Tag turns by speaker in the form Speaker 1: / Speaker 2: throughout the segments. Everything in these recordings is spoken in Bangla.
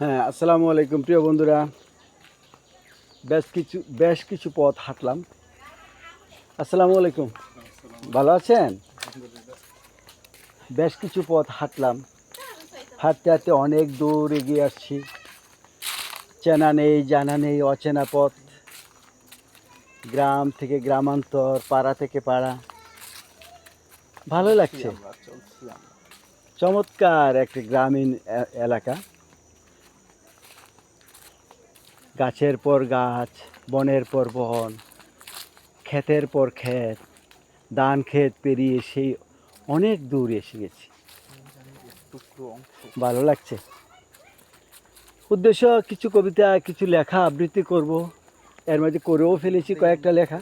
Speaker 1: হ্যাঁ, আসসালামু আলাইকুম প্রিয় বন্ধুরা। বেশ কিছু পথ হাঁটলাম। আসসালামু আলাইকুম, ভালো আছেন? বেশ কিছু পথ হাঁটলাম। হাঁটতে হাঁটতে অনেক দূর এগিয়ে আসছি। চেনা নেই, জানা নেই, অচেনা পথ। গ্রাম থেকে গ্রামান্তর, পাড়া থেকে পাড়া। ভালো লাগছে। চমৎকার একটি গ্রামীণ এলাকা। গাছের পর গাছ, বনের পর বন, ক্ষেতের পর ক্ষেত, ধান ক্ষেত পেরিয়ে সেই অনেক দূর এসে গেছি। ভালো লাগছে। উদ্দেশ্য কিছু কবিতা, কিছু লেখা আবৃত্তি করব। এর মধ্যে করেও ফেলেছি কয়েকটা লেখা।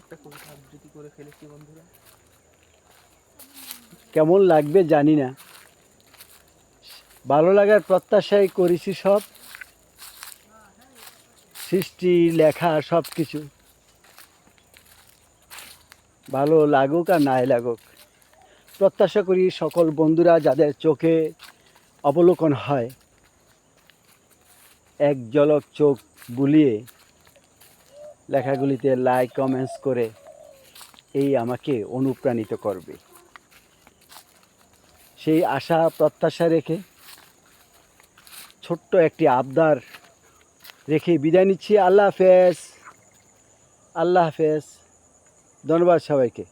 Speaker 1: কেমন লাগবে জানি না। ভালো লাগার প্রত্যাশাই করেছি সব। সৃষ্টি, লেখা সব কিছু ভালো লাগুক আর নাই লাগুক, প্রত্যাশা করি সকল বন্ধুরা যাদের চোখে অবলোকন হয়, এক ঝলক চোখ বুলিয়ে লেখাগুলিতে লাইক কমেন্টস করে এই আমাকে অনুপ্রাণিত করবে, সেই আশা প্রত্যাশা রেখে ছোট্ট একটি আবদার রেখে বিদায় নিচ্ছি। আল্লাহ হাফেজ। আল্লাহ হাফেজ। ধন্যবাদ সবাইকে।